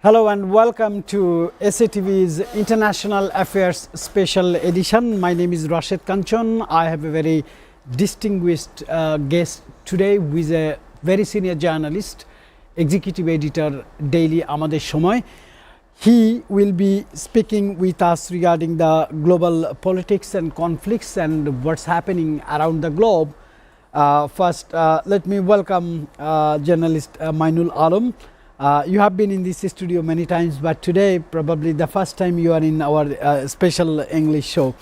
Hello and welcome to SATV's International Affairs Special Edition. My name is Rashid Kanchon. I have a very distinguished guest today who is a very senior journalist, executive editor, Daily Amader Shomoy. He will be speaking with us regarding the global politics and conflicts and what's happening around the globe. First, let me welcome journalist Mainul Alam. You have been in this studio many times, but today probably the first time you are in our special English show.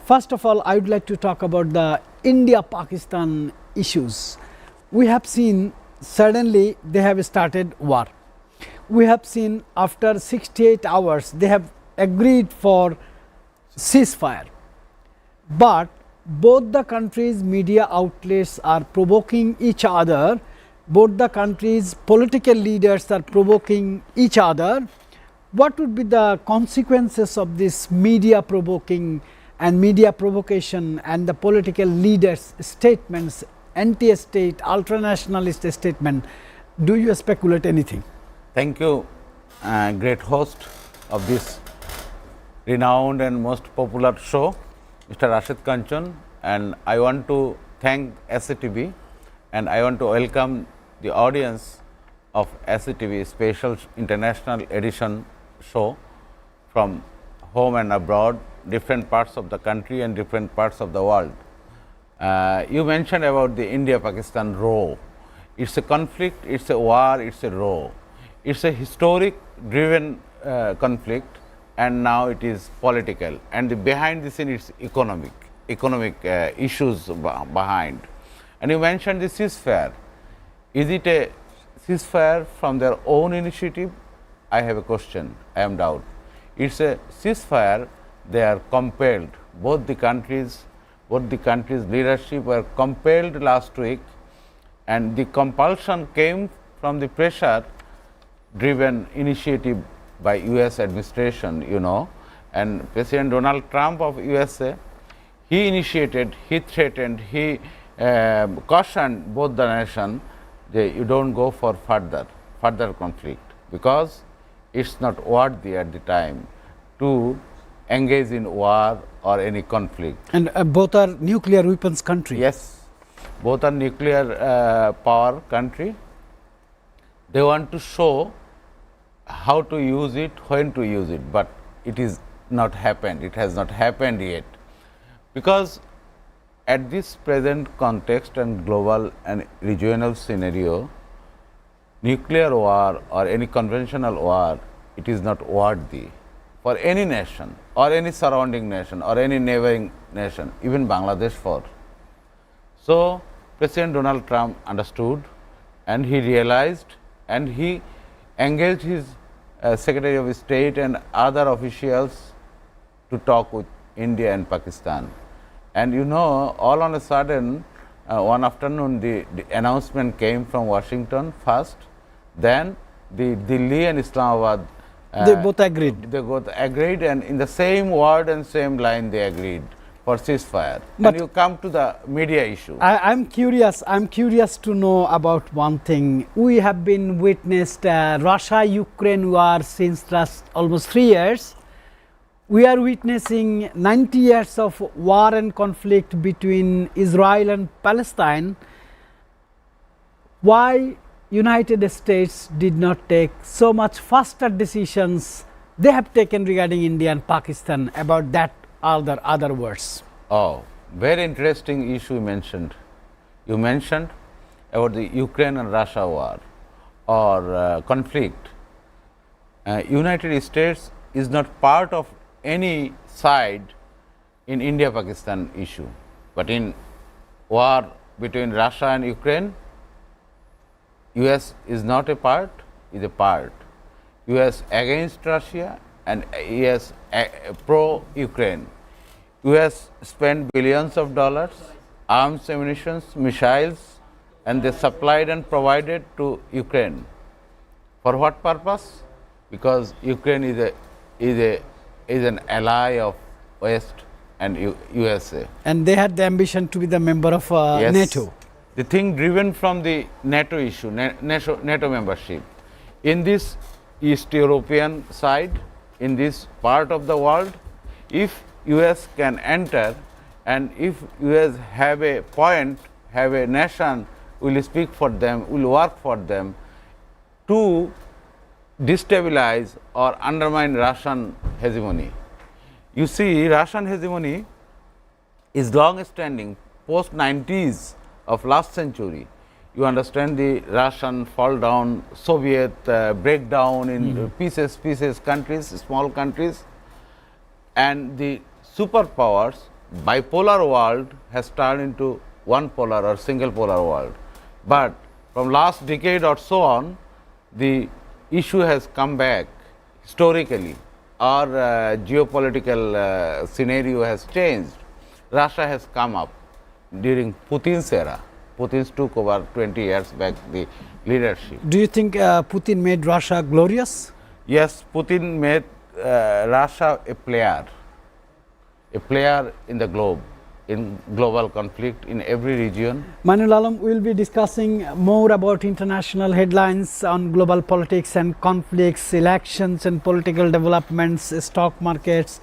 First of all, I would like to talk about the India-Pakistan issues. We have seen suddenly they have started war. We have seen after 68 hours they have agreed for ceasefire. But both the countries' media outlets are provoking each other. Both the countries' political leaders are provoking each other. What would be the consequences of this media provoking and media provocation and the political leaders' statements, anti-state, ultranationalist statement? Do you speculate anything? Thank you, great host of this renowned and most popular show, Mr. Rashid Kanchon, and I want to thank SATV and I want to welcome the audience of SATV Special International Edition show from home and abroad, different parts of the country and different parts of the world. You mentioned about the India-Pakistan row. It's a conflict, it's a war, it's a row. It's a historic driven conflict and now it is political, and behind the scene it's economic issues behind. And you mentioned the ceasefire. Is it a ceasefire from their own initiative? I have a question, I am doubt. It's a ceasefire, they are compelled, both the countries' leadership were compelled last week, and the compulsion came from the pressure driven initiative by US administration, you know, and President Donald Trump of USA, he initiated, he threatened, he cautioned both the nation that you don't go for further conflict, because it's not worthy at the time to engage in war or any conflict. And both are nuclear weapons country. Yes, both are nuclear power country. They want to show how to use it, when to use it, but it is not happened. It has not happened yet, because at this present context and global and regional scenario, nuclear war or any conventional war, it is not worthy for any nation or any surrounding nation or any neighboring nation, even Bangladesh for. So, President Donald Trump understood and he realized and he engaged his Secretary of State and other officials to talk with India and Pakistan. And you know, all on a sudden, one afternoon the announcement came from Washington first, then the Delhi and Islamabad. They both agreed. They both agreed, and in the same word and same line they agreed for ceasefire. But and you come to the media issue. I'm curious to know about one thing. We have been witnessed Russia-Ukraine war since last almost 3 years. We are witnessing 90 years of war and conflict between Israel and Palestine. Why United States did not take so much faster decisions they have taken regarding India and Pakistan about that other words? Oh, very interesting issue you mentioned. You mentioned about the Ukraine and Russia war or conflict. United States is not part of any side in India-Pakistan issue, but in war between Russia and Ukraine, US is not a part, is a part. US against Russia and US pro-Ukraine. US spent billions of dollars, arms, ammunition, missiles, and they supplied and provided to Ukraine. For what purpose? Because Ukraine is an ally of West and USA. And they had the ambition to be the member of Yes. NATO. The thing driven from the NATO issue, NATO membership. In this East European side in this part of the world. If US can enter and if US have a point, have a nation, will speak for them, will work for them to destabilize or undermine Russian hegemony. You see, Russian hegemony is long standing post 90s of last century. You understand the Russian fall down, Soviet breakdown in pieces countries, small countries, and the superpowers bipolar world has turned into one polar or single polar world. But from last decade or so on, the issue has come back historically. Our geopolitical scenario has changed. Russia has come up during Putin's era. Putin took over 20 years back the leadership. Do you think Putin made Russia glorious? Yes, Putin made Russia a player in the globe, in global conflict in every region. Mainul Alam, we will be discussing more about international headlines on global politics and conflicts, elections and political developments, stock markets.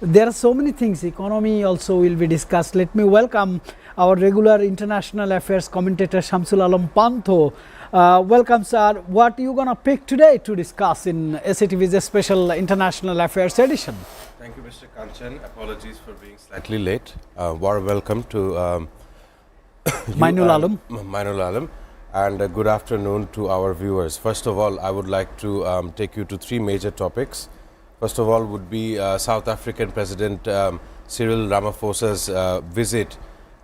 There are so many things. Economy also will be discussed. Let me welcome our regular international affairs commentator Shamsul Alam Pantho. Welcome, sir. What are you going to pick today to discuss in SATV's special international affairs edition? Thank you, Mr. Kanchan. Apologies for being slightly late. Warm welcome to Mainul Alam. Mainul Alam, and good afternoon to our viewers. First of all, I would like to take you to three major topics. First of all would be South African President Cyril Ramaphosa's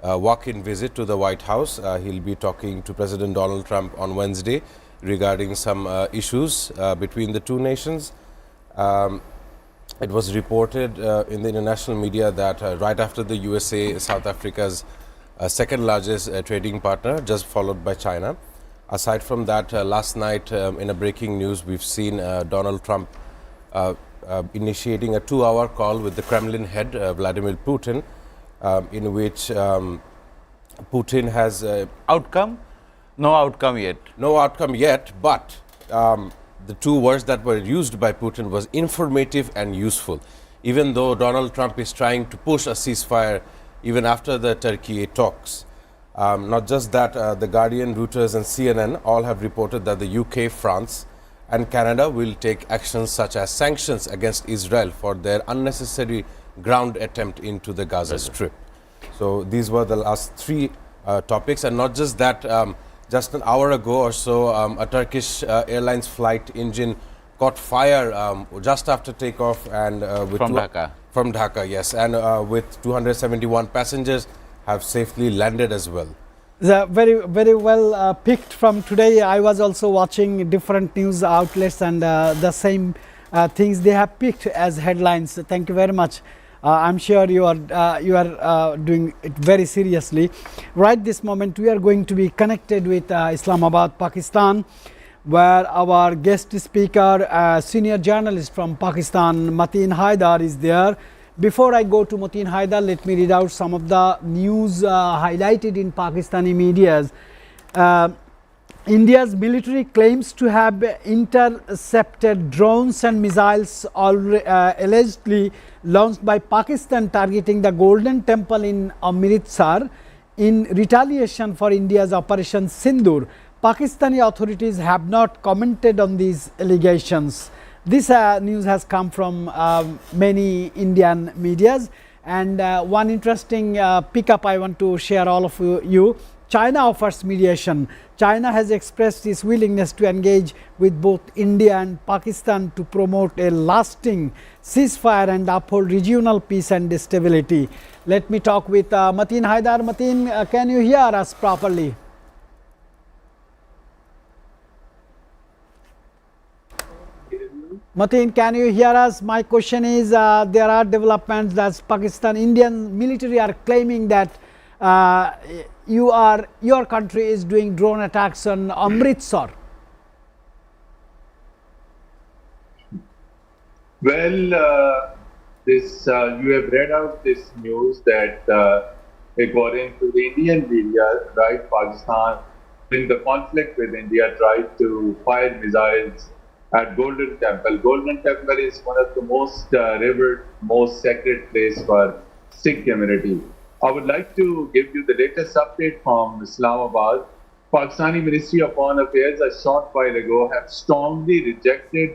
walk-in visit to the White House. He'll be talking to President Donald Trump on Wednesday regarding some issues between the two nations. It was reported in the international media that right after the USA, South Africa's second largest trading partner, just followed by China. Aside from that, last night in a breaking news, we've seen Donald Trump initiating a 2-hour call with the Kremlin head, Vladimir Putin, in which Putin has Outcome? No outcome yet. no outcome yet, but the two words that were used by Putin was informative and useful. Even though Donald Trump is trying to push a ceasefire even after the Turkey talks. Not just that, The Guardian, Reuters and CNN all have reported that the UK, France and Canada will take actions such as sanctions against Israel for their unnecessary ground attempt into the Gaza Strip. So these were the last three topics, and not just that, just an hour ago or so, a Turkish Airlines flight engine caught fire just after takeoff and From Dhaka. From Dhaka, yes, and with 271 passengers have safely landed as well. Very well picked from today. I was also watching different news outlets and the same things they have picked as headlines. Thank you very much. I'm sure you are doing it very seriously. Right this moment, we are going to be connected with Islamabad, Pakistan, where our guest speaker, senior journalist from Pakistan, Mateen Haidar, is there. Before I go to Mateen Haidar, let me read out some of the news highlighted in Pakistani medias. India's military claims to have intercepted drones and missiles allegedly launched by Pakistan targeting the Golden Temple in Amritsar in retaliation for India's Operation Sindoor. Pakistani authorities have not commented on these allegations. This news has come from many Indian medias, and one interesting pickup I want to share all of you. China offers mediation. China has expressed its willingness to engage with both India and Pakistan to promote a lasting ceasefire and uphold regional peace and stability. Let me talk with Mateen Haidar. Mateen, can you hear us properly? Mateen, can you hear us? My question is, there are developments that Indian military are claiming that your country is doing drone attacks on Amritsar. Well, you have read out this news that according to the Indian media, right, Pakistan in the conflict with India tried to fire missiles at Golden Temple. Golden Temple is one of the most revered, most sacred place for Sikh community. I would like to give you the latest update from Islamabad. Pakistani Ministry of Foreign Affairs a short while ago have strongly rejected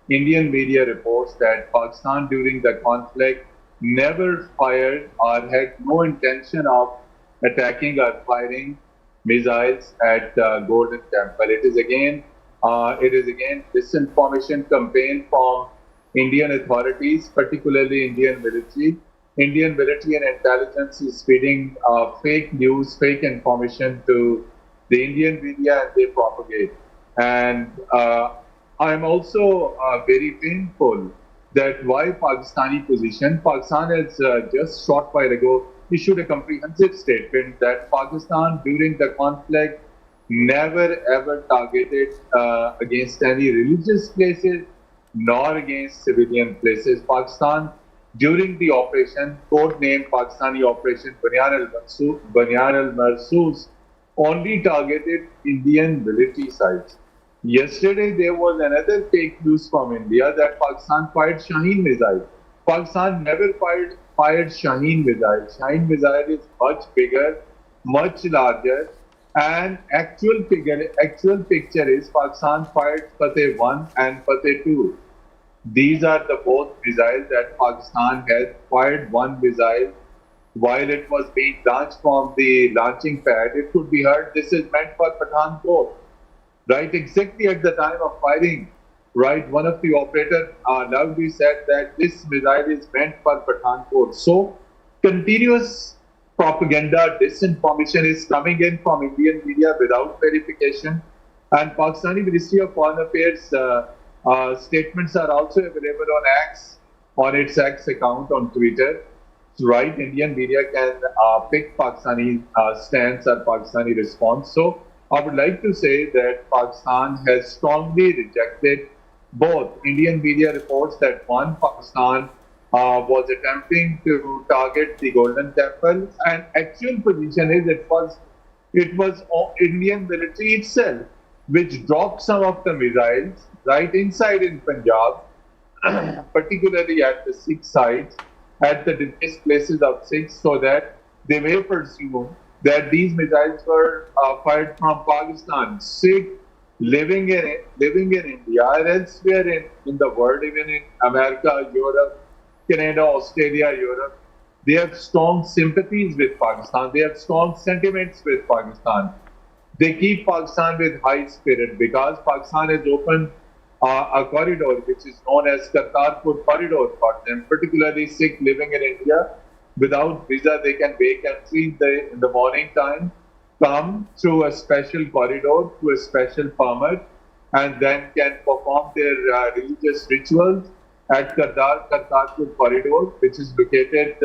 Indian media reports that Pakistan during the conflict never fired or had no intention of attacking or firing missiles at Golden Temple. It is again disinformation campaign from Indian authorities, particularly Indian military. Indian military and intelligence is feeding fake news, fake information to the Indian media, and they propagate. And I'm also very painful that why Pakistani position. Pakistan has just short while ago issued a comprehensive statement that Pakistan during the conflict never ever targeted against any religious places nor against civilian places. Pakistan during the operation, codenamed Pakistani Operation Banyan al-Marsoos, only targeted Indian military sites. Yesterday, there was another fake news from India that Pakistan fired Shaheen missile. Pakistan never fired Shaheen missile. Shaheen missile is much bigger, much larger, and actual picture is Pakistan fired Fateh 1 and Fateh 2. These are the both missiles that Pakistan has fired one missile while it was being launched from the launching pad. It could be heard this is meant for Pathankot. Right, exactly at the time of firing, right, one of the operator loudly said that this missile is meant for Pathankot. So, continuous propaganda, disinformation is coming in from Indian media without verification. And Pakistani Ministry of Foreign Affairs statements are also available on X, on its X account on Twitter. Right, Indian media can pick Pakistani stance or Pakistani response. So, I would like to say that Pakistan has strongly rejected both Indian media reports that one, Pakistan was attempting to target the Golden Temple, and actual position is it was Indian military itself which dropped some of the missiles right inside in Punjab, particularly at the Sikh sites, at the displaced places of Sikhs, so that they may pursue that these missiles were fired from Pakistan. Sikh living in India and elsewhere in the world, even in America, Europe, Canada, Australia, Europe, they have strong sympathies with Pakistan. They have strong sentiments with Pakistan. They keep Pakistan with high spirit because Pakistan has opened a corridor which is known as Kartarpur corridor for them, particularly Sikh living in India. Without visa, they can make entry in the morning time, come through a special corridor, through a special permit, and then can perform their religious rituals at Kartarpur corridor, which is located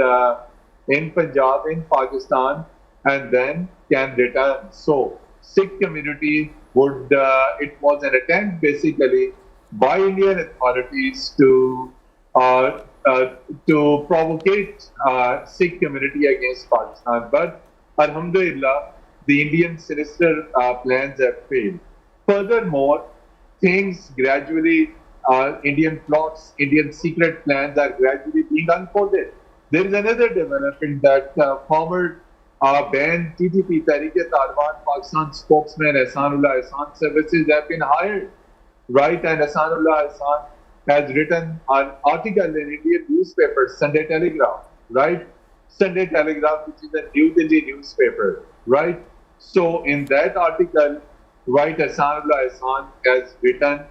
in Punjab, in Pakistan, and then can return. So, Sikh community it was an attempt basically by Indian authorities to provocate Sikh community against Pakistan. But Alhamdulillah, the Indian sinister plans have failed. Furthermore, things gradually, Indian plots, Indian secret plans are gradually being unfolded. There is another development that former banned TTP, Tehreek-e-Taliban, Pakistan spokesman Ehsanullah Ehsan services have been hired, right? And Ehsanullah Ehsan has written an article in Indian newspaper, Sunday Telegraph, right? Sunday Telegraph, which is a New Delhi newspaper, right? So in that article, right, Ehsanullah Ehsan has written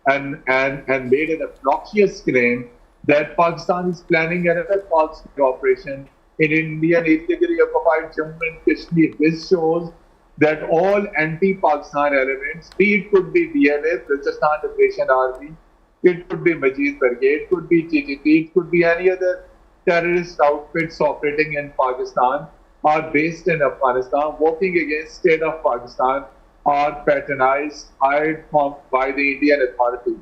and made an obnoxious claim that Pakistan is planning another false operation in Indian illegally occupied Jammu and Kashmir. This shows that all anti-Pakistan elements, be it could be DLA, Balochistan Liberation Army, it could be Majid Brigade, it could be TTP, it could be any other terrorist outfits operating in Pakistan, are based in Afghanistan, working against state of Pakistan, are patronized, hired by the Indian authorities.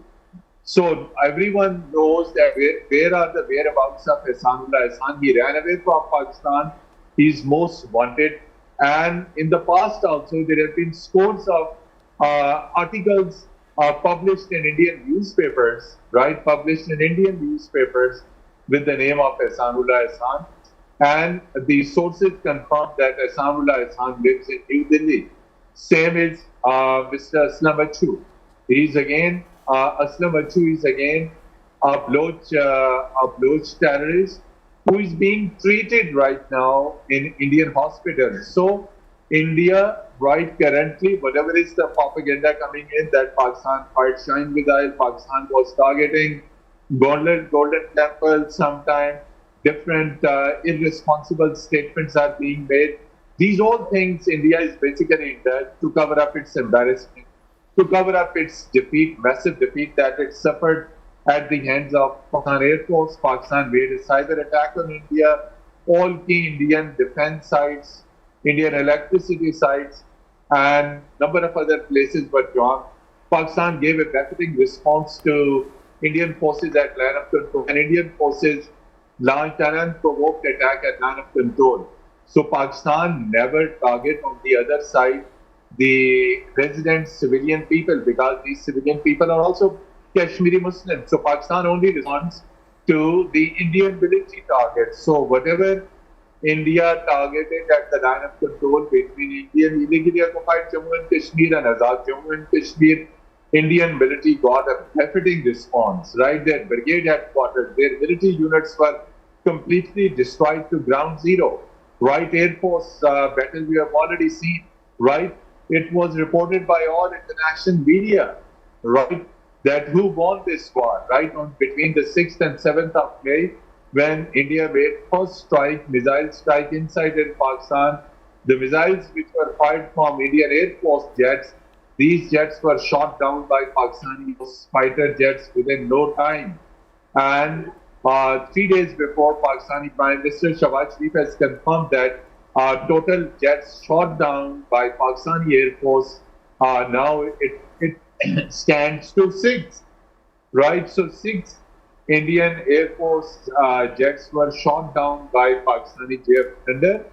So everyone knows that where are the whereabouts of Ehsanullah Ehsan. He ran away from Pakistan. He is most wanted. And in the past also, there have been scores of articles published in Indian newspapers, right? Published in Indian newspapers with the name of Ehsanullah Ehsan. And the sources confirmed that Ehsanullah Ehsan lives in New Delhi. Same is Mr. Aslam Achu. He's again, Aslam Achu is again a Baloch terrorist who is being treated right now in Indian hospitals. So India, right currently, whatever is the propaganda coming in that Pakistan fired Shine missile, Pakistan was targeting Golden Temple sometime, different irresponsible statements are being made. These all things India is basically in that to cover up its embarrassment, to cover up its defeat, massive defeat that it suffered at the hands of Pakistan Air Force. Pakistan made a cyber attack on India. All key Indian defense sites, Indian electricity sites, and number of other places were drawn. Pakistan gave a befitting response to Indian forces at line of control, and Indian forces launched an unprovoked attack at line of control. So Pakistan never target on the other side the resident civilian people, because these civilian people are also Kashmiri Muslims. So Pakistan only responds to the Indian military targets. So whatever India targeted at the line of control between Indian illegally occupied Jammu and Kashmir and Azad Jammu and Kashmir, Indian military got a befitting response, right? Their brigade headquarters, their military units were completely destroyed to ground zero, right? Air Force battle we have already seen, right? It was reported by all international media, right? That who won this war, right? On between the 6th and 7th of May, when India made first strike, missile strike inside in Pakistan, the missiles which were fired from Indian Air Force jets, these jets were shot down by Pakistani fighter jets within no time. And 3 days before, Pakistani Prime Minister Shahbaz Sharif has confirmed that total jets shot down by Pakistani Air Force, now it stands to 6, right? So 6 Indian Air Force jets were shot down by Pakistani JF tender,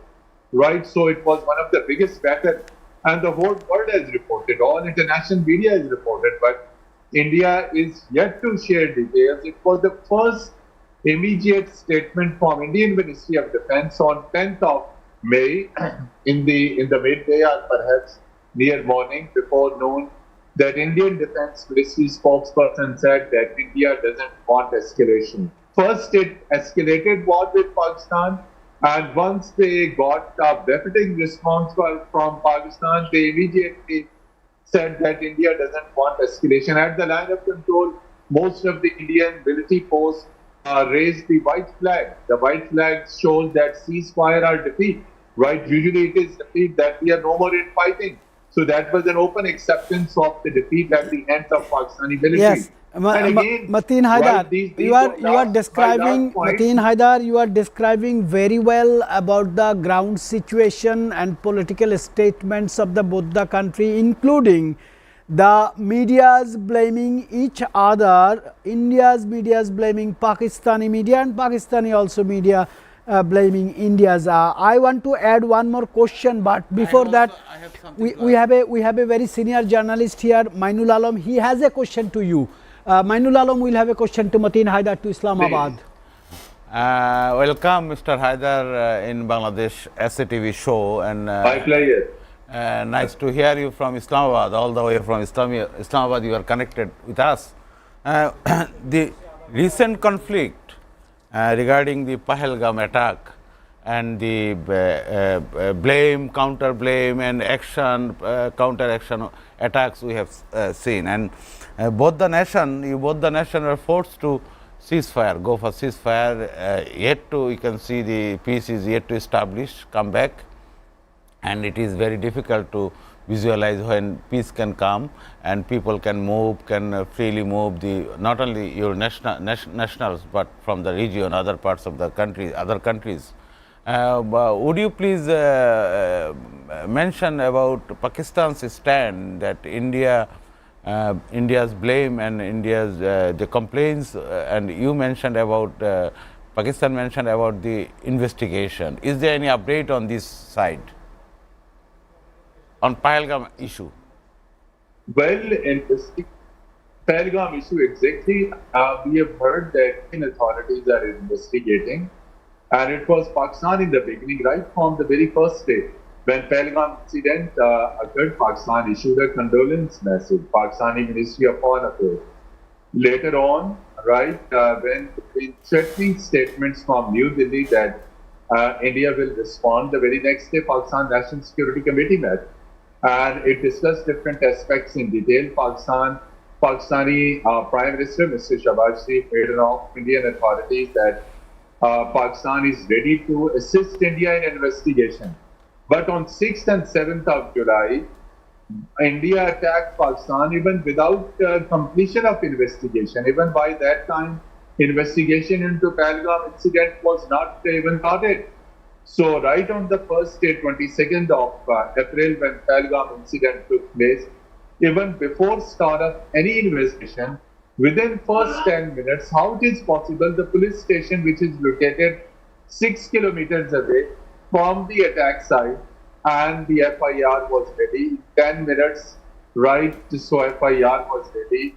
right? So it was one of the biggest battles, and the whole world has reported, all international media has reported, but India is yet to share details. It was the first immediate statement from Indian Ministry of Defense on 10th of May in the midday or perhaps near morning before noon, that Indian Defense Ministry spokesperson said that India doesn't want escalation. First, it escalated war with Pakistan, and once they got a befitting response from Pakistan, they immediately said that India doesn't want escalation. At the line of control, most of the Indian military posts raised the white flag. The white flag shows that ceasefire or defeat, right? Usually it is defeat, that we are no more in fighting. So that was an open acceptance of the defeat at the hands of Pakistani military. Yes, Mateen Haidar, you are describing Mateen Haidar. You are describing very well about the ground situation and political statements of both the country, including the media's blaming each other. India's media is blaming Pakistani media, and Pakistani also media blaming India's. I want to add one more question, but before that, we have a very senior journalist here, Mainul Alam. He has a question to you. Mainul Alam will have a question to Mateen Haidar to Islamabad. Welcome, Mr. Haidar, in Bangladesh SATV show, and My pleasure. nice to hear you from Islamabad, all the way from Islamabad. You are connected with us. The recent conflict regarding the Pahalgam attack and the blame, counter blame, and action, counter action attacks we have seen, and both the nation were forced to ceasefire, go for ceasefire. Yet to, you can see the peace is yet to establish, come back, and it is very difficult to visualize when peace can come and people can move, can freely move, the not only your nationals but from the region, other parts of the country, other countries. Would you please mention about Pakistan's stand, that India's blame and India's the complaints, and you mentioned about Pakistan mentioned about the investigation. Is there any update on this side, on Pahalgam issue? Well, Pahalgam issue exactly, we have heard that Indian authorities are investigating, and it was Pakistan in the beginning, right from the very first day. When Pahalgam incident occurred, Pakistan issued a condolence message, Pakistani Ministry of Foreign Affairs. Later on, right, when in threatening statements from New Delhi that India will respond, the very next day, Pakistan National Security Committee met and it discussed different aspects in detail. Pakistani Prime Minister Mr. Shahbaz Sharif made an offer to Indian authorities that Pakistan is ready to assist India in investigation. But on 6th and 7th of July, India attacked Pakistan even without completion of investigation. Even by that time, investigation into Pahalgam incident was not even started. So right on the first day, 22nd of April, when Pahalgam incident took place, even before start of any investigation, within first 10 minutes, how it is possible the police station, which is located 6 kilometers away from the attack site, and the FIR was ready. 10 minutes, right? So FIR was ready.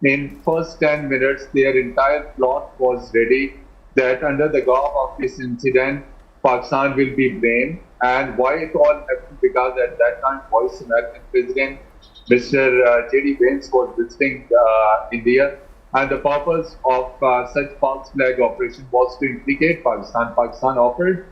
In first 10 minutes, their entire plot was ready. That under the garb of this incident, Pakistan will be blamed. And why it all happened? Because at that time, Vice American President Mr. J.D. Vance was visiting India, and the purpose of such false flag operation was to implicate Pakistan. Pakistan offered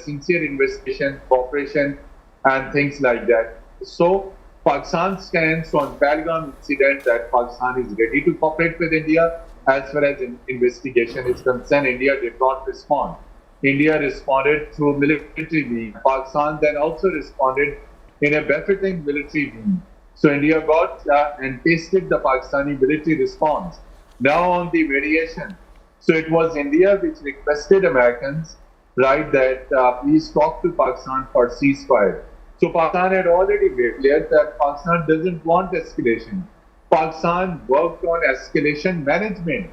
sincere investigation, cooperation, and things like that. So Pakistan stands on Pahalgam incident that Pakistan is ready to cooperate with India as far as investigation is concerned. India did not respond. India responded through military means. Pakistan then also responded in a befitting military means. So India got and tasted the Pakistani military response. Now on the mediation. So it was India which requested Americans, right, that please talk to Pakistan for ceasefire. So Pakistan had already made clear that Pakistan doesn't want escalation. Pakistan worked on escalation management,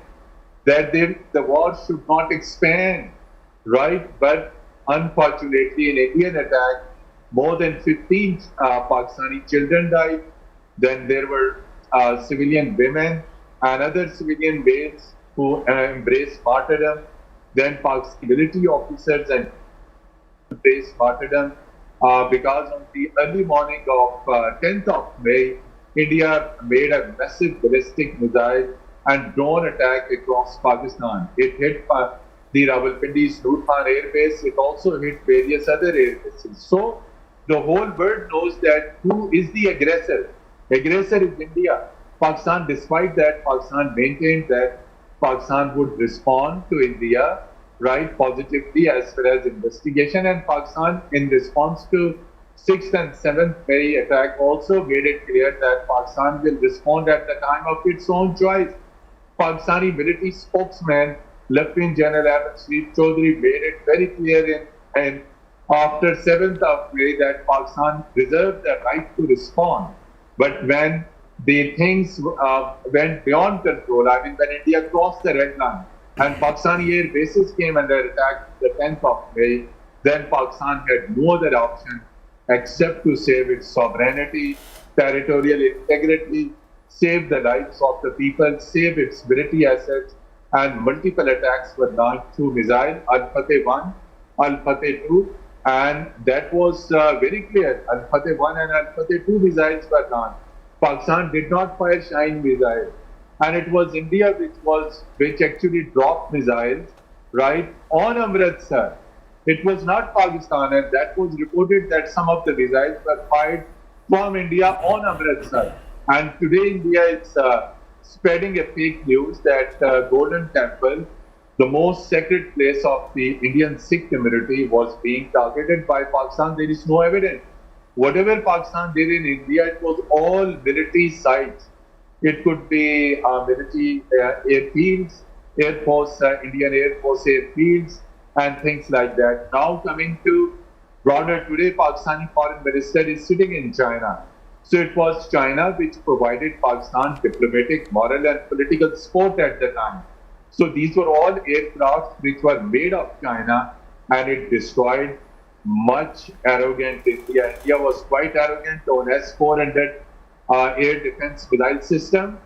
that the war should not expand, right? But unfortunately, in Indian attack, more than 15 Pakistani children died. Then there were civilian women and other civilian males who embraced martyrdom. Then Pakistani military officers and embraced martyrdom because on the early morning of 10th of May, India made a massive ballistic missile and drone attack across Pakistan. It hit the Rawalpindi's Noor Khan Air Base. It also hit various other air bases. So the whole world knows that who is the aggressor. Aggressor is India. Pakistan, despite that, Pakistan maintained that Pakistan would respond to India, right, positively as far as investigation. And Pakistan, in response to 6th and 7th May attack, also made it clear that Pakistan will respond at the time of its own choice. Pakistani military spokesman, Lieutenant General Ahmed Sharif Chaudhry, made it very clear in after 7th of May that Pakistan reserved the right to respond. But when the things went beyond control, I mean, when India crossed the red line and Pakistani air bases came under attack the 10th of May, then Pakistan had no other option except to save its sovereignty, territorial integrity, save the lives of the people, save its military assets, and multiple attacks were launched through missile Al-Fateh 1, Al-Fateh 2, and that was very clear. Al-Fateh 1 and Al-Fateh 2 missiles were launched. Pakistan did not fire Shaheen missile, and it was India which actually dropped missiles right on Amritsar. It was not Pakistan, and that was reported that some of the missiles were fired from India on Amritsar. And today India is spreading a fake news that Golden Temple, the most sacred place of the Indian Sikh community, was being targeted by Pakistan. There is no evidence. Whatever Pakistan did in India, it was all military sites. It could be military airfields, Air Force, Indian Air Force airfields, and things like that. Now coming to broader today, Pakistani foreign minister is sitting in China. So it was China which provided Pakistan diplomatic, moral, and political support at the time. So these were all aircraft which were made of China, and it destroyed much arrogant India. India was quite arrogant on S-400 air defense missile system,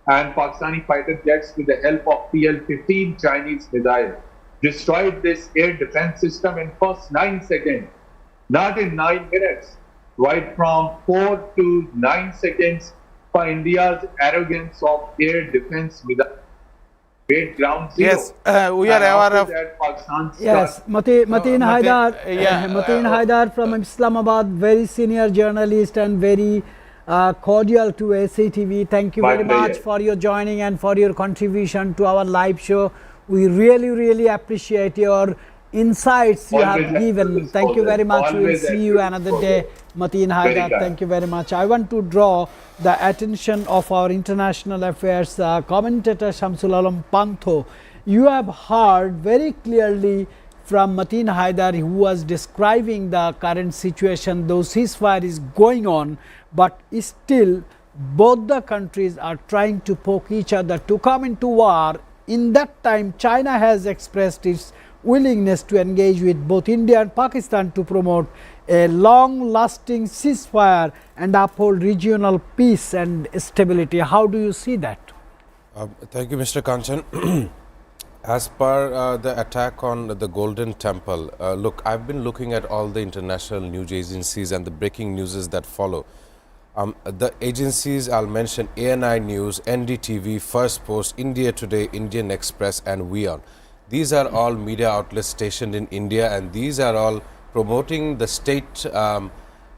and Pakistani fighter jets with the help of PL-15 Chinese missile destroyed this air defense system in first 9 seconds, not in 9 minutes, right from 4 to 9 seconds for India's arrogance of air defense missile. Ground zero. Yes, we are aware of. Yes, Mateen Haidar, Mateen Haidar from Islamabad, very senior journalist and very cordial to SATV. Thank you very much for your joining and for your contribution to our live show. We really appreciate your insights you have given. Thank you very much. We will see you another day. Mateen Haidar, thank you very much. I want to draw the attention of our international affairs commentator Shamsul Alam Pantho. You have heard very clearly from Mateen Haidar, who was describing the current situation, though ceasefire is going on, but still both the countries are trying to poke each other to come into war. In that time, China has expressed its willingness to engage with both India and Pakistan to promote a long-lasting ceasefire and uphold regional peace and stability. How do you see that? Thank you, Mr. Kanchan. As per the attack on the Golden Temple, look, I've been looking at all the international news agencies and the breaking news that follow. The agencies I'll mention: ANI News, NDTV, First Post, India Today, Indian Express and WION. These are all media outlets stationed in India, and these are all promoting the state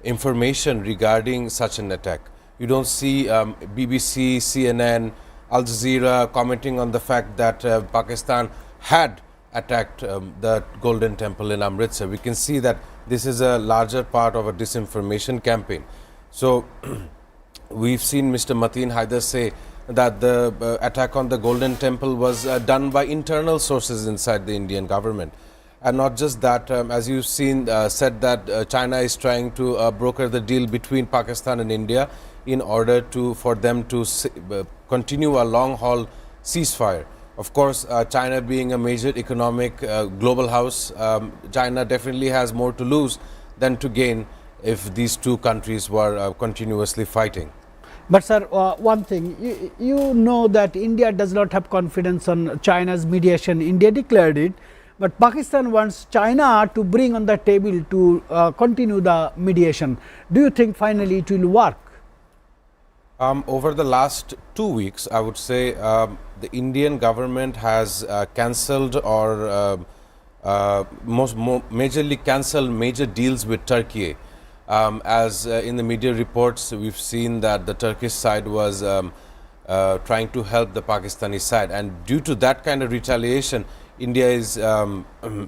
information regarding such an attack. You don't see BBC, CNN, Al Jazeera commenting on the fact that Pakistan had attacked the Golden Temple in Amritsar. We can see that this is a larger part of a disinformation campaign. So we've seen Mr. Mateen Haidar say that the attack on the Golden Temple was done by internal sources inside the Indian government. And not just that, as you've seen, said that China is trying to broker the deal between Pakistan and India in order for them to continue a long-haul ceasefire. Of course, China being a major economic global house, China definitely has more to lose than to gain if these two countries were continuously fighting. But sir, one thing, you know that India does not have confidence on China's mediation. India declared it, but Pakistan wants China to bring on the table to continue the mediation. Do you think finally it will work? Over the last 2 weeks, I would say the Indian government has cancelled or majorly cancelled major deals with Turkey. As in the media reports, we've seen that the Turkish side was trying to help the Pakistani side, and due to that kind of retaliation, India is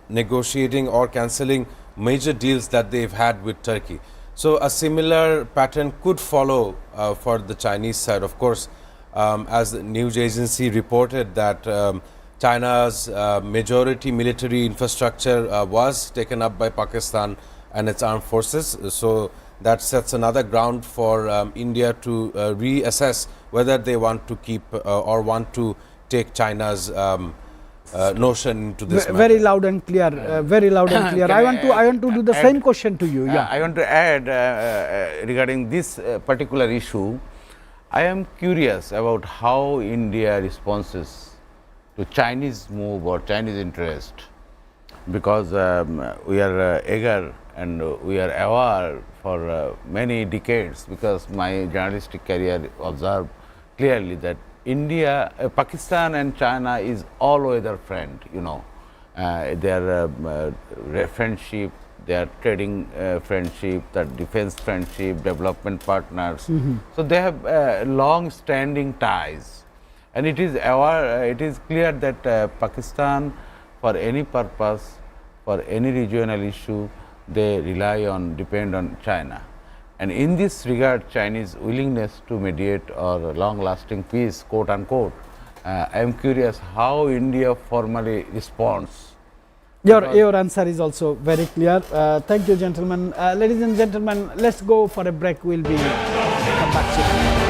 negotiating or cancelling major deals that they've had with Turkey. So a similar pattern could follow for the Chinese side. Of course, as the news agency reported that China's majority military infrastructure was taken up by Pakistan and its armed forces. So that sets another ground for India to reassess whether they want to keep or want to take China's notion into this matter. Very loud and clear, very loud and clear. I want to do the same question to you. I want to add regarding this particular issue. I am curious about how India responses to Chinese move or Chinese interest, because we are eager and we are aware for many decades, because my journalistic career observed clearly that India, Pakistan and China is always a friend, you know. Their friendship, their trading friendship, their defense friendship, development partners. So they have long-standing ties, and it is clear that Pakistan, for any purpose, for any regional issue, they depend on China. And in this regard, Chinese willingness to mediate or long-lasting peace, quote unquote, I am curious how India formally responds. Your answer is also very clear. Thank you, gentlemen. Ladies and gentlemen, let's go for a break. We'll be come back soon.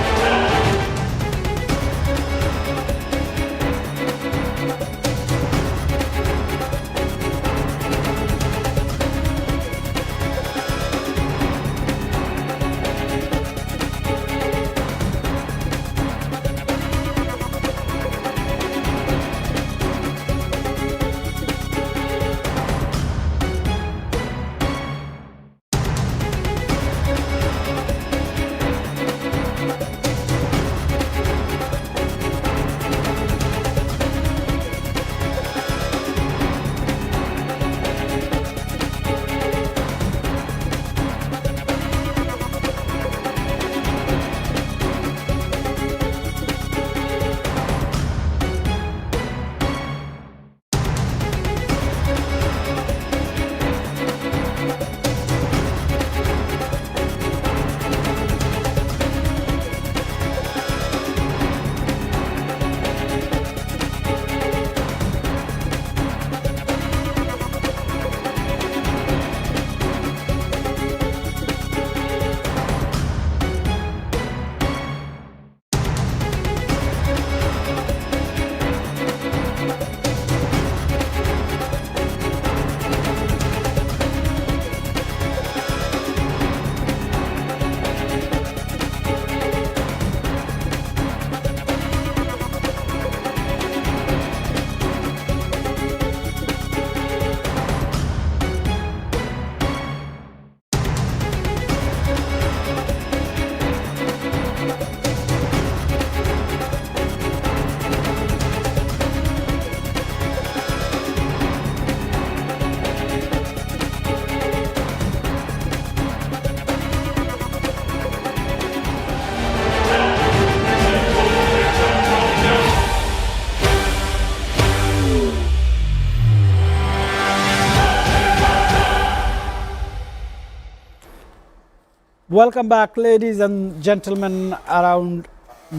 Welcome back, ladies and gentlemen around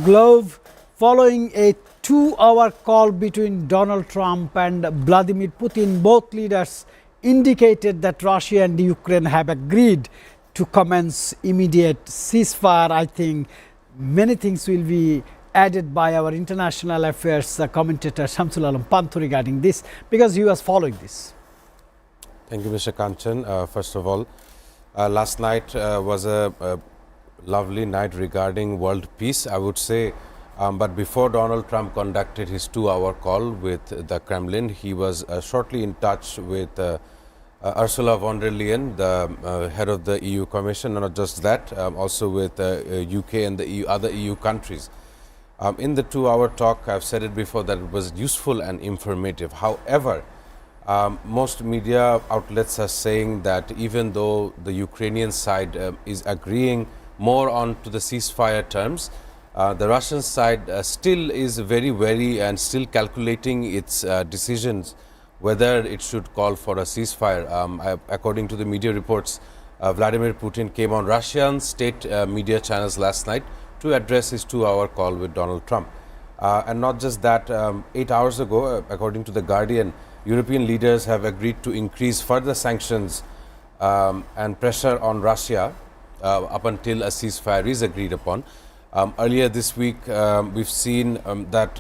globe. Following a 2-hour call between Donald Trump and Vladimir Putin, both leaders indicated that Russia and Ukraine have agreed to commence immediate ceasefire. I think many things will be added by our international affairs commentator Shamsul Alam Panthu regarding this, because he was following this. Thank you, Mr. Kanchan. First of all, last night was a lovely night regarding world peace, I would say. But before Donald Trump conducted his 2-hour call with the Kremlin, he was shortly in touch with Ursula von der Leyen, the head of the EU Commission, and not just that, also with UK and the other EU countries. In the 2-hour talk, I've said it before that it was useful and informative. However, most media outlets are saying that even though the Ukrainian side is agreeing more on to the ceasefire terms, the Russian side still is very wary and still calculating its decisions whether it should call for a ceasefire. According to the media reports, Vladimir Putin came on Russian state media channels last night to address his 2-hour call with Donald Trump. And not just that, 8 hours ago, according to The Guardian, European leaders have agreed to increase further sanctions and pressure on Russia up until a ceasefire is agreed upon. Earlier this week, we've seen that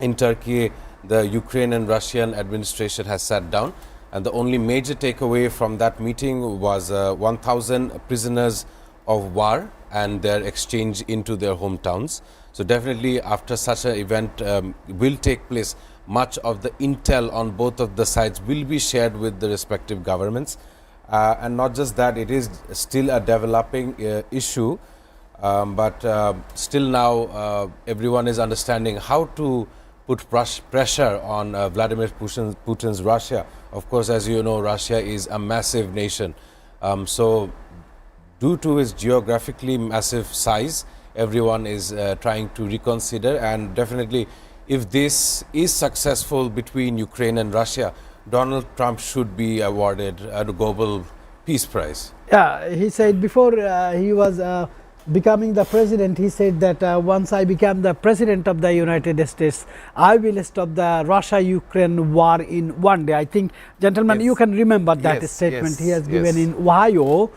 in Turkey, the Ukraine and Russian administration has sat down, and the only major takeaway from that meeting was 1,000 prisoners of war and their exchange into their hometowns. So definitely after such an event will take place, much of the intel on both of the sides will be shared with the respective governments. And not just that, it is still a developing issue, but still now everyone is understanding how to put pressure on Vladimir Putin's Russia. Of course, as you know, Russia is a massive nation. So due to its geographically massive size, everyone is trying to reconsider, and definitely if this is successful between Ukraine and Russia, Donald Trump should be awarded a Nobel Peace Prize. Yeah, he said before he was becoming the president, he said that once I become the president of the United States, I will stop the Russia-Ukraine war in one day. I think, gentlemen, Yes. you can remember that Yes, statement yes, he has given yes. in Ohio.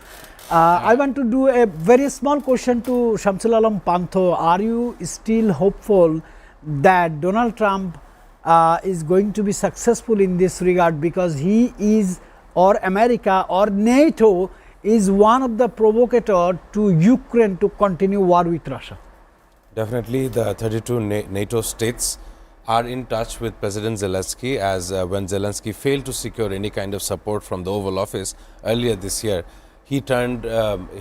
I want to do a very small question to Shamsul Alam Pantho. Are you still hopeful that Donald Trump is going to be successful in this regard, because he is, or America or NATO is one of the provocator to Ukraine to continue war with Russia? Definitely, the 32 NATO states are in touch with President Zelensky, as when Zelensky failed to secure any kind of support from the Oval Office earlier this year, he turned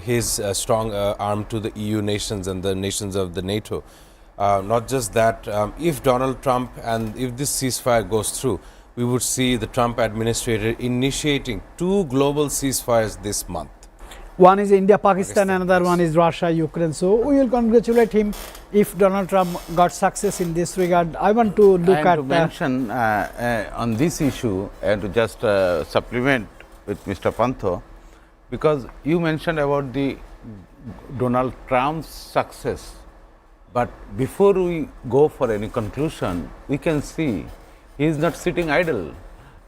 his strong arm to the EU nations and the nations of the NATO. Not just that, if Donald Trump and if this ceasefire goes through, we would see the Trump administration initiating 2 global ceasefires this month. One is India, Pakistan, another one is Russia, Ukraine. So we will congratulate him if Donald Trump got success in this regard. I want to look And at to mention on this issue, and to just supplement with Mr. Pantho, because you mentioned about the Donald Trump's success, but before we go for any conclusion, we can see he is not sitting idle.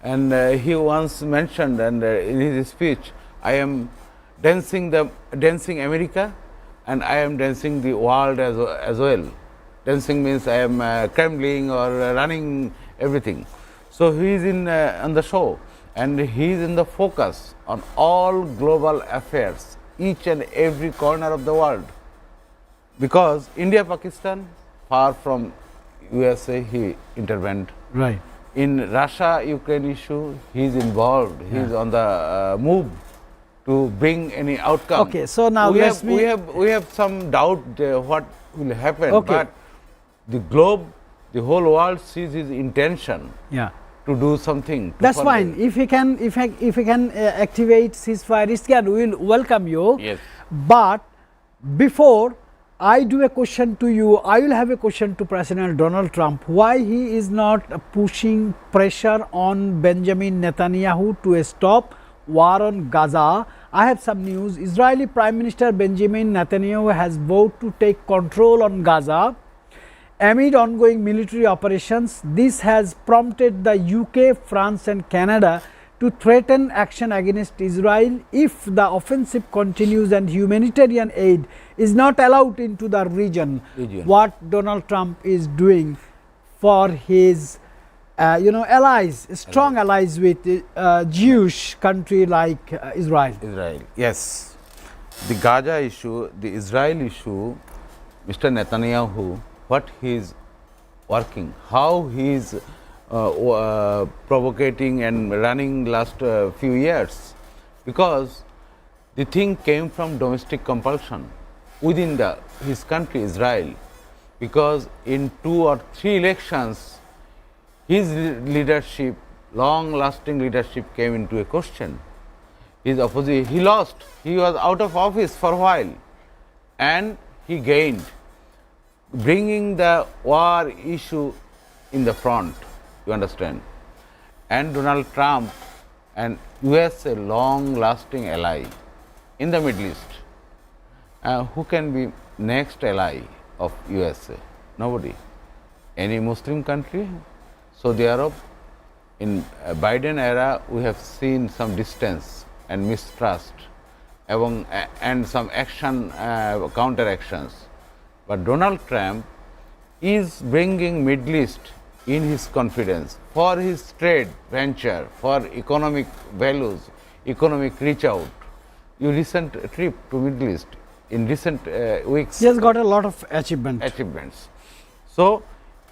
And he once mentioned, and in his speech, I am dancing America, and I am dancing the world as well. Dancing means I am trembling or running everything. So he is on the show, and he is in the focus on all global affairs, each and every corner of the world. Because India, Pakistan, far from USA, he intervened. right. In Russia-Ukraine issue, he is involved. He is on the move to bring any outcome. Okay, so now we have some doubt what will happen, Okay. but the globe, the whole world sees his intention Yeah. to do something. That's fine. If he can, if he can activate ceasefire, we will welcome you. Yes. But before I do a question to you, I will have a question to President Donald Trump. Why he is not pushing pressure on Benjamin Netanyahu to stop war on Gaza I have some news. Israeli Prime Minister Benjamin Netanyahu has vowed to take control on Gaza amid ongoing military operations. This has prompted the UK, France and Canada to threaten action against Israel if the offensive continues and humanitarian aid is not allowed into the region. What Donald Trump is doing for his allies, strong allies with Jewish country like Israel. Yes. The Gaza issue, the Israel issue, Mr. Netanyahu, what he is working, how he is provocating and running last few years, because the thing came from domestic compulsion within his country Israel, because in 2 or 3 elections his leadership, long lasting leadership came into a question. His opposition, he lost, he was out of office for a while and he gained, bringing the war issue in the front, you understand. And Donald Trump and US, a long lasting ally in the Middle East. Who can be next ally of USA? Nobody. Any Muslim country? Saudi Arab. In Biden era, we have seen some distance and mistrust and some action, counter actions. But Donald Trump is bringing Middle East in his confidence for his trade venture, for economic values, economic reach out. Your recent trip to Middle East in recent weeks. He has got a lot of achievements. So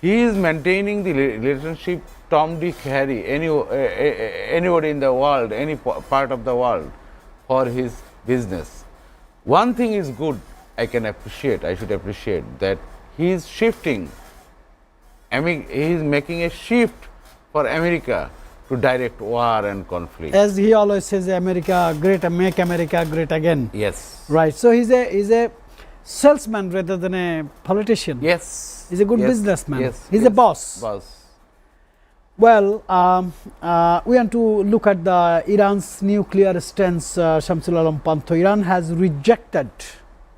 he is maintaining the relationship Tom, Dick, Harry, anybody in the world, any part of the world, for his business. One thing is good, I should appreciate that he is shifting. He is making a shift for America to direct war and conflict. As he always says, America great, make America great again. Yes. Right. So he's a salesman rather than a politician. Yes. He's a good businessman. Yes. He's a boss. Boss. Well, we want to look at the Iran's nuclear stance. Shamsul Alam Panto, Iran has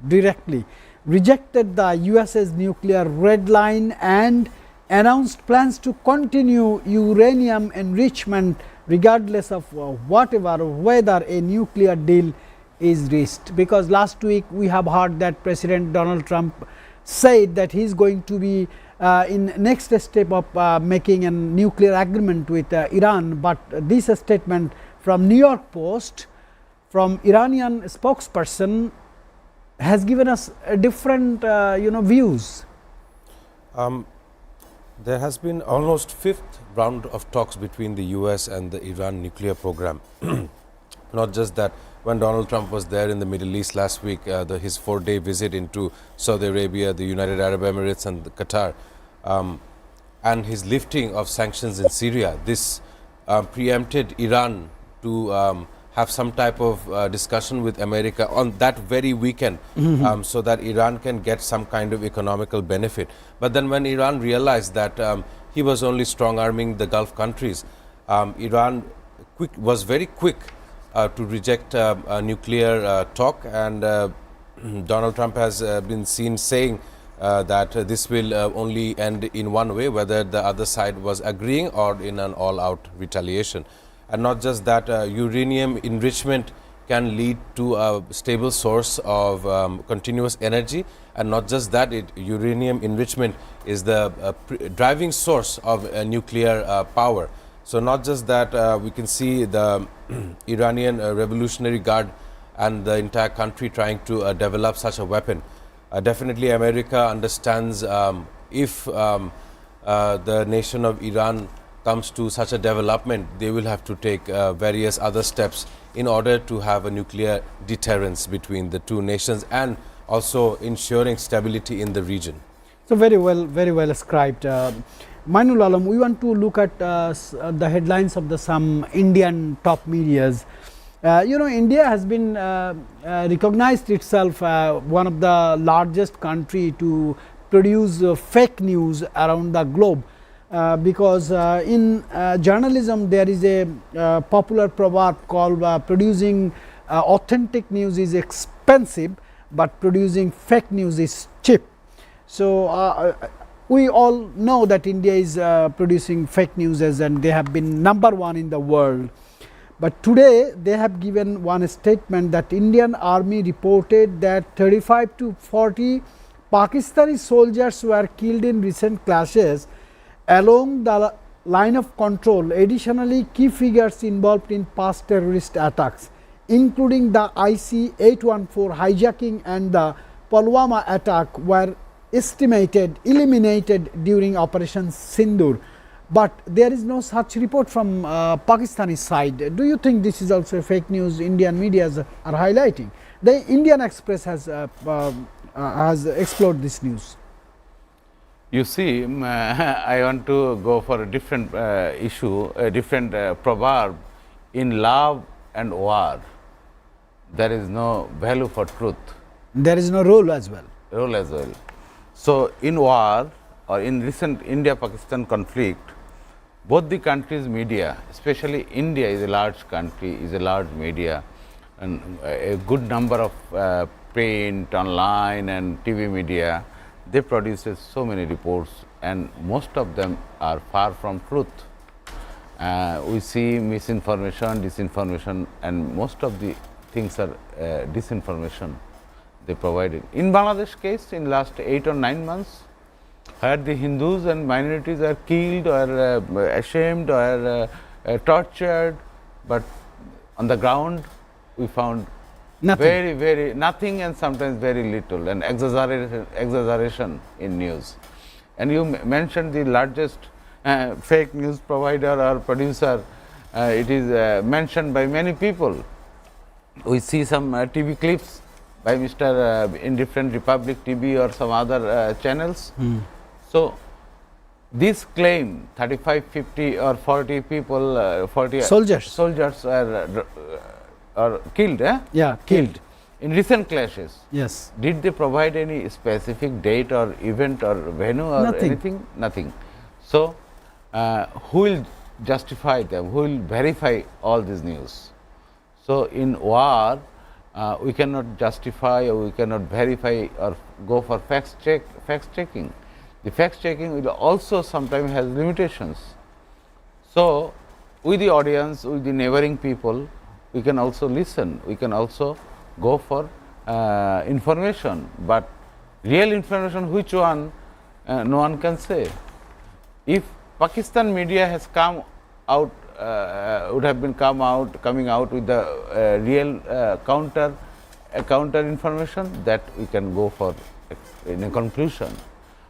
directly rejected the US's nuclear red line and announced plans to continue uranium enrichment regardless of whether a nuclear deal is reached. Because last week we have heard that President Donald Trump said that he is going to be in next step of making a nuclear agreement with Iran, but this statement from New York Post from Iranian spokesperson has given us a different views. There has been almost 5th round of talks between the US and the Iran nuclear program. Not just that, when Donald Trump was there in the Middle East last week, his 4-day visit into Saudi Arabia, the United Arab Emirates and Qatar, and his lifting of sanctions in Syria, this preempted Iran to have some type of discussion with America on that very weekend, so that Iran can get some kind of economical benefit. But then when Iran realized that he was only strong-arming the Gulf countries, Iran was very quick to reject a nuclear talk, and Donald Trump has been seen saying that this will only end in one way, whether the other side was agreeing or in an all-out retaliation. And not just that, uranium enrichment can lead to a stable source of continuous energy, and not just that, uranium enrichment is the driving source of nuclear power. So not just that, we can see the Iranian Revolutionary Guard and the entire country trying to develop such a weapon. Definitely America understands if the nation of Iran comes to such a development, they will have to take various other steps in order to have a nuclear deterrence between the two nations and also ensuring stability in the region. So very well ascribed. Mainul Alam, we want to look at the headlines of some Indian top medias. India has been recognized itself one of the largest country to produce fake news around the globe. Because in journalism there is a popular proverb called producing authentic news is expensive, but producing fake news is cheap. So we all know that India is producing fake news, and they have been #1 in the world. But today they have given one statement that Indian Army reported that 35 to 40 Pakistani soldiers were killed in recent clashes along the line of control. Additionally, key figures involved in past terrorist attacks, including the IC-814 hijacking and the Pulwama attack, were eliminated during Operation Sindoor. But there is no such report from Pakistani side. Do you think this is also fake news Indian media are highlighting? The Indian Express has explored this news. You see, I want to go for a different issue, a different proverb. In love and war, there is no value for truth. There is no role as well. Role as well. So, in war or in recent India-Pakistan conflict, both the countries' media, especially India is a large country, is a large media, and a good number of print, online and TV media, they produce so many reports, and most of them are far from truth. We see misinformation, disinformation, and most of the things are disinformation they provided. In Bangladesh case, in last 8 or 9 months, where the Hindus and minorities are killed or ashamed or tortured, but on the ground we found Nothing. very nothing, and sometimes very little, and exaggeration in news. And you mentioned the largest fake news provider or producer. It is mentioned by many people. We see some TV clips by Mr. In different Republic TV or some other channels. So, this claim 35, 50 or 40 people, 40 Soldiers are killed, Yeah, killed. in recent clashes. Yes. Did they provide any specific date or event or venue or Nothing. anything? Nothing. So, who will justify them? Who will verify all this news? So, in war, we cannot justify or we cannot verify or go for fact checking. The fact checking will also sometimes has limitations. So, with the audience, with the neighboring people, we can also listen, we can also go for information, but real information, which one, no one can say. If Pakistan media has come out, would have been coming out with the real counter information, that we can go for in a conclusion.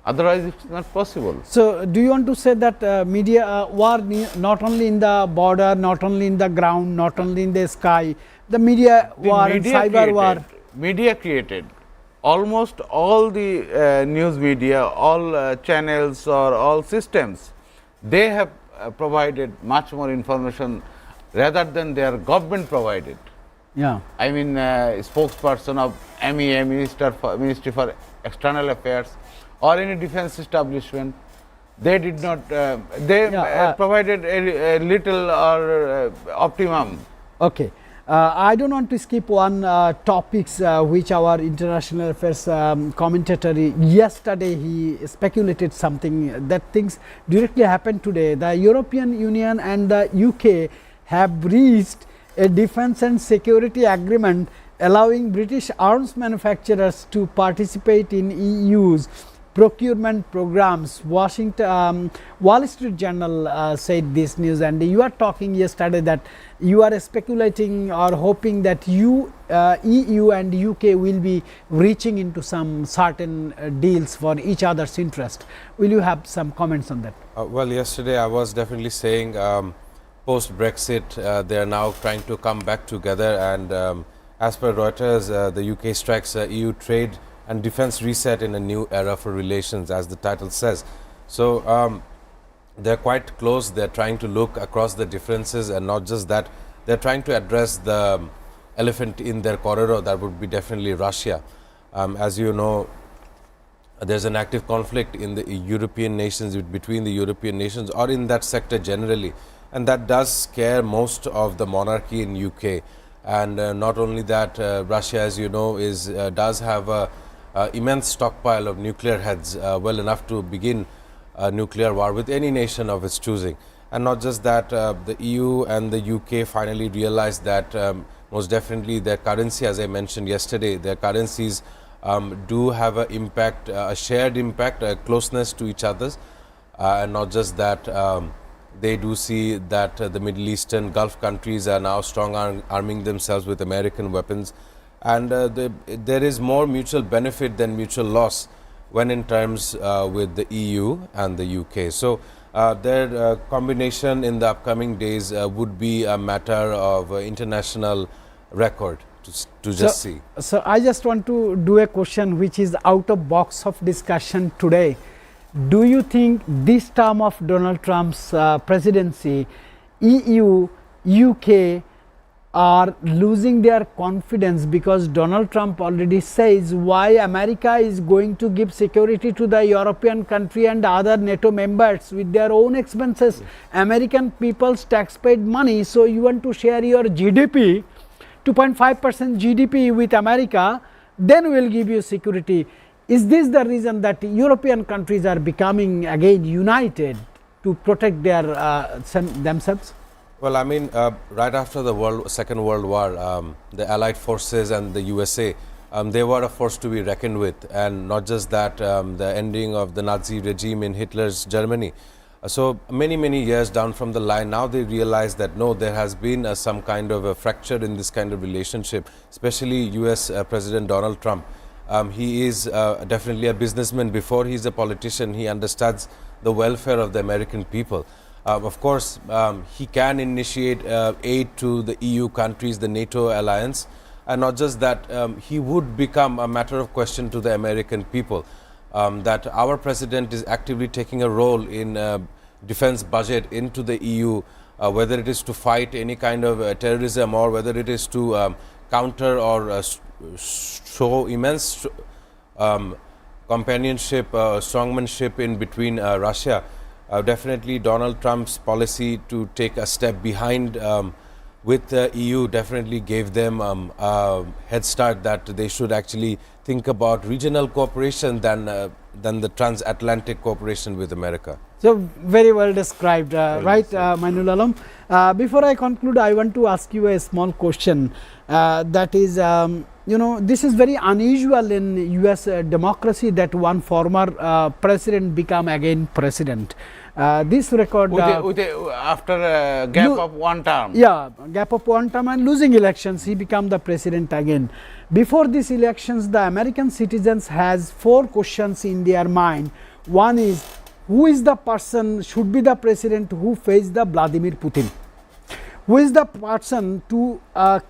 Otherwise, it's not possible. So, do you want to say that media war not only in the border, not only in the ground, not only in the sky, the media war and cyber war? Media created. Almost all the news media, all channels or all systems, they have provided much more information rather than their government provided. Yeah. I mean, spokesperson of MEA, Ministry for External Affairs, or any defense establishment, they did not, provided a little or optimum. Okay. I don't want to skip one topics which our international affairs commentator yesterday he speculated something that things directly happened today. The European Union and the UK have reached a defense and security agreement allowing British arms manufacturers to participate in EU's procurement programs. Wall Street Journal said this news, and you are talking yesterday that you are speculating or hoping that EU and UK will be reaching into some certain deals for each other's interest. Will you have some comments on that? Well, yesterday I was definitely saying post Brexit they are now trying to come back together, and as per Reuters the UK strikes EU trade and defense reset in a new era for relations, as the title says. So they're quite close. They're trying to look across the differences, and not just that, they're trying to address the elephant in their corridor, that would be definitely Russia. As you know, there's an active conflict in the European nations, between the European nations or in that sector generally, and that does scare most of the monarchy in UK. And not only that, Russia, as you know, does have a immense stockpile of nuclear heads, well enough to begin a nuclear war with any nation of its choosing. And not just that, the EU and the UK finally realized that most definitely their currency, as I mentioned yesterday, their currencies do have an impact, a shared impact, a closeness to each other's. And not just that, they do see that the Middle Eastern Gulf countries are now arming themselves with American weapons. And there is more mutual benefit than mutual loss when in terms with the EU and the UK. So their combination in the upcoming days would be a matter of international record to just see. So I just want to do a question which is out of box of discussion today. Do you think this term of Donald Trump's presidency, EU, UK are losing their confidence because Donald Trump already says why America is going to give security to the European country and other NATO members with their own expenses? Yes. American people's tax-paid money, so you want to share your GDP, 2.5% GDP with America, then we will give you security. Is this the reason that European countries are becoming again united to protect their themselves? Well, I mean, right after the Second World War, the Allied forces and the USA, they were a force to be reckoned with. And not just that, the ending of the Nazi regime in Hitler's Germany. So many years down from the line, now they realize that no, there has been some kind of a fracture in this kind of relationship, especially US President Donald Trump. He is definitely a businessman. Before he's a politician, he understands the welfare of the American people. Of course, he can initiate aid to the EU countries, the NATO alliance, and not just that, he would become a matter of question to the American people, that our president is actively taking a role in defense budget into the EU, whether it is to fight any kind of terrorism or whether it is to counter or show immense companionship, strongmanship in between Russia. Definitely Donald Trump's policy to take a step behind with the EU definitely gave them a head start that they should actually think about regional cooperation than the transatlantic cooperation with America. So very well described, right, Mainul Alam. Before I conclude, I want to ask you a small question. That is, you know, this is very unusual in US democracy that one former president become again president. This record after a gap of one term. Yeah, gap of one term and losing elections, he become the president again. Before these elections, the American citizens has 4 questions in their mind. One is, who is the person should be the president who face the Vladimir Putin? Who is the person to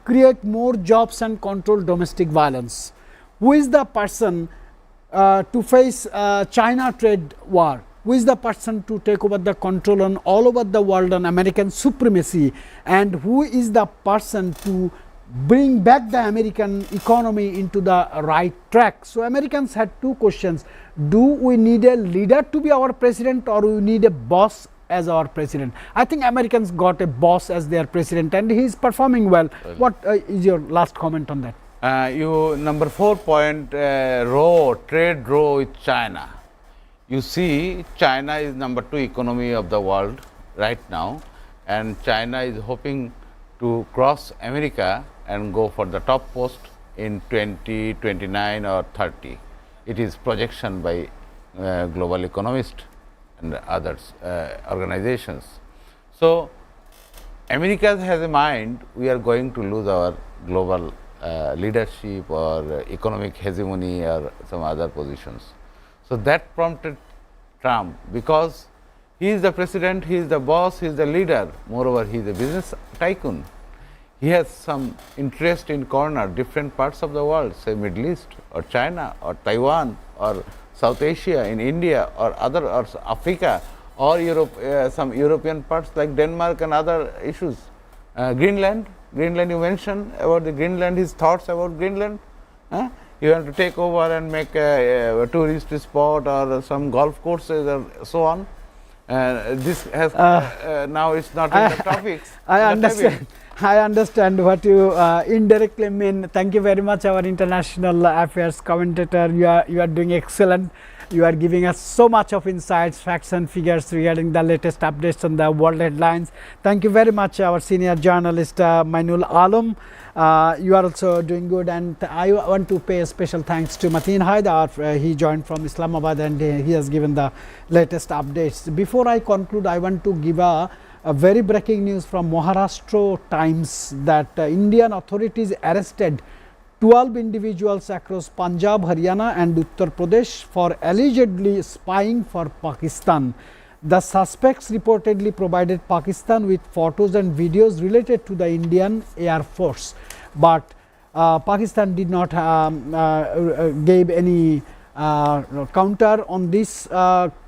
create more jobs and control domestic violence? Who is the person to face China trade war? Who is the person to take over the control on all over the world on American supremacy? And who is the person to bring back the American economy into the right track? So Americans had 2 questions. Do we need a leader to be our president, or we need a boss as our president? I think Americans got a boss as their president and he is performing well. What is your last comment on that? You number 4 point, trade row with China. You see, China is number 2 economy of the world right now, and China is hoping to cross America and go for the top post in 2029 or 30. It is projection by global economists and others organizations. So America has a mind we are going to lose our global leadership or economic hegemony or some other positions. So that prompted Trump, because he is the president, he is the boss, he is the leader. Moreover, he is a business tycoon. He has some interest in corner different parts of the world, say Middle East or China or Taiwan or South Asia, in India or other, or Africa or Europe, some European parts like Denmark and other issues. Greenland, you mentioned about the Greenland, his thoughts about Greenland. You want to take over and make a tourist spot or some golf courses or so on. This has now it's not in the topics. I understand. I understand what you indirectly mean. Thank you very much, our international affairs commentator. You are doing excellent. You are giving us so much of insights, facts and figures regarding the latest updates on the world headlines. Thank you very much, our senior journalist Mainul Alam. You are also doing good, and I want to pay a special thanks to Mateen Haidar. He joined from Islamabad and he has given the latest updates. Before I conclude, I want to give a very breaking news from Maharashtra Times that Indian authorities arrested 12 individuals across Punjab, Haryana and Uttar Pradesh for allegedly spying for Pakistan. The suspects reportedly provided Pakistan with photos and videos related to the Indian Air Force, but Pakistan did not gave any counter on this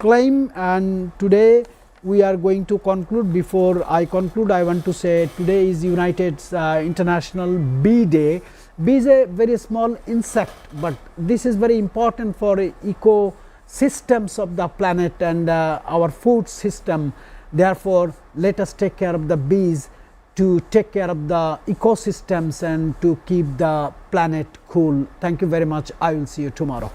claim, and today we are going to conclude. Before I conclude, I want to say today is United International Bee Day. Bee is a very small insect, but this is very important for ecosystems of the planet and our food system. Therefore, let us take care of the bees to take care of the ecosystems and to keep the planet cool. Thank you very much. I will see you tomorrow.